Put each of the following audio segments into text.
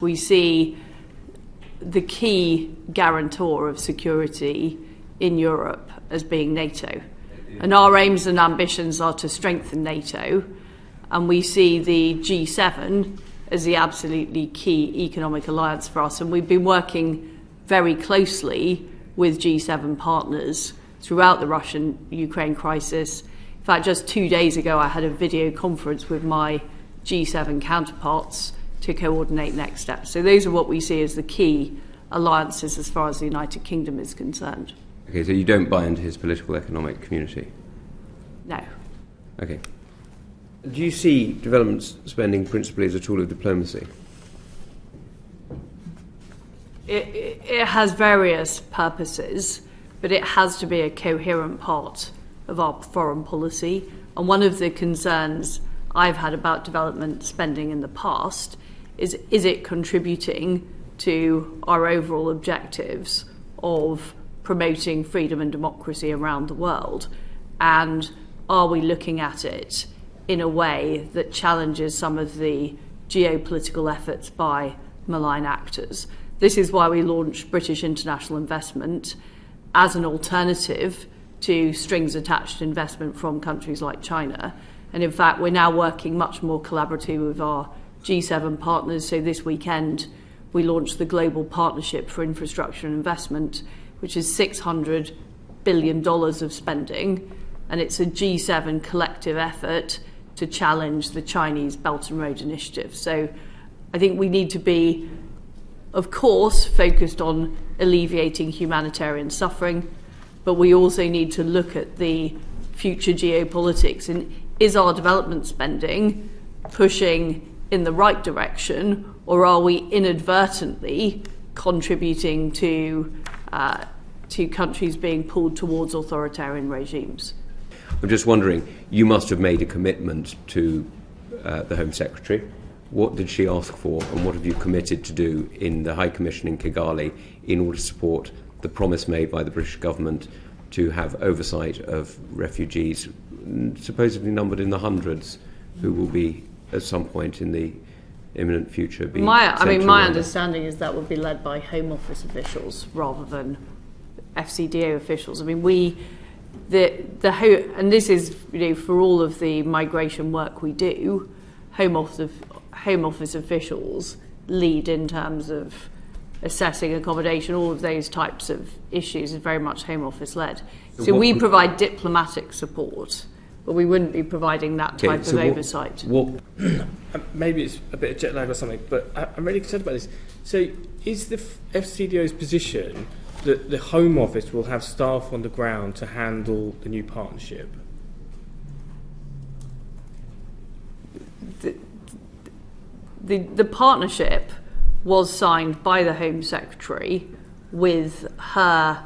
We see the key guarantor of security in Europe as being NATO. And our aims and ambitions are to strengthen NATO, and we see the G7 as the absolutely key economic alliance for us. And we've been working very closely with G7 partners throughout the Russian-Ukraine crisis. In fact, just 2 days ago, I had a video conference with my G7 counterparts to coordinate next steps. So those are what we see as the key alliances as far as the United Kingdom is concerned. Okay, so you don't buy into his political economic community? No. Okay. Do you see development spending principally as a tool of diplomacy? It has various purposes, but it has to be a coherent part of our foreign policy. And one of the concerns I've had about development spending in the past is it contributing to our overall objectives of promoting freedom and democracy around the world? And are we looking at it in a way that challenges some of the geopolitical efforts by malign actors? This is why we launched British international investment as an alternative to strings attached investment from countries like China. And in fact, we're now working much more collaboratively with our G7 partners. So this weekend, we launched the Global Partnership for Infrastructure and Investment, which is $600 billion of spending. And it's a G7 collective effort to challenge the Chinese Belt and Road Initiative. So I think we need to be, of course, focused on alleviating humanitarian suffering, but we also need to look at the future geopolitics. And is our development spending pushing in the right direction, or are we inadvertently contributing to countries being pulled towards authoritarian regimes? I'm just wondering, you must have made a commitment to the Home Secretary. What did she ask for, and what have you committed to do in the High Commission in Kigali in order to support the promise made by the British government to have oversight of refugees, supposedly numbered in the hundreds, who will be at some point in the imminent future being my understanding is that would be led by Home Office officials rather than FCDO officials. I mean, and this is, for all of the migration work we do, Home Office officials lead in terms of assessing accommodation. All of those types of issues is very much Home Office led. So we provide diplomatic support, but we wouldn't be providing that type of oversight. Maybe it's a bit of jet lag or something, but I'm really concerned about this. So is the FCDO's position that the Home Office will have staff on the ground to handle the new partnership? The partnership was signed by the Home Secretary with her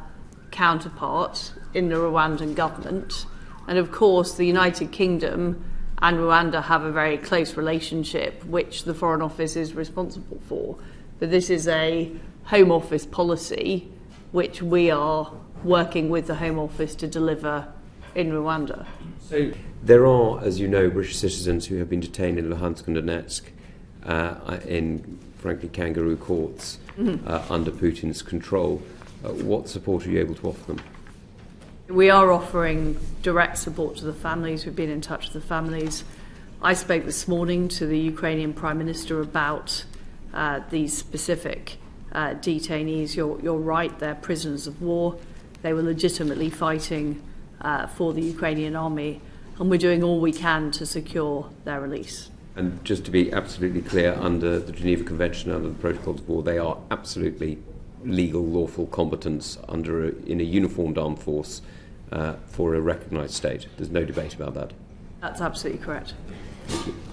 counterpart in the Rwandan government. And of course, the United Kingdom and Rwanda have a very close relationship, which the Foreign Office is responsible for. But this is a Home Office policy, which we are working with the Home Office to deliver in Rwanda. So there are, as you know, British citizens who have been detained in Luhansk and Donetsk in, frankly, kangaroo courts under Putin's control. What support are you able to offer them? We are offering direct support to the families. We've been in touch with the families. I spoke this morning to the Ukrainian Prime Minister about these specific detainees. You're right, they're prisoners of war. They were legitimately fighting for the Ukrainian army, and we're doing all we can to secure their release. And just to be absolutely clear, under the Geneva Convention, under the Protocols of War, they are absolutely legal, lawful combatants in a uniformed armed force for a recognised state. There's no debate about that. That's absolutely correct. Thank you.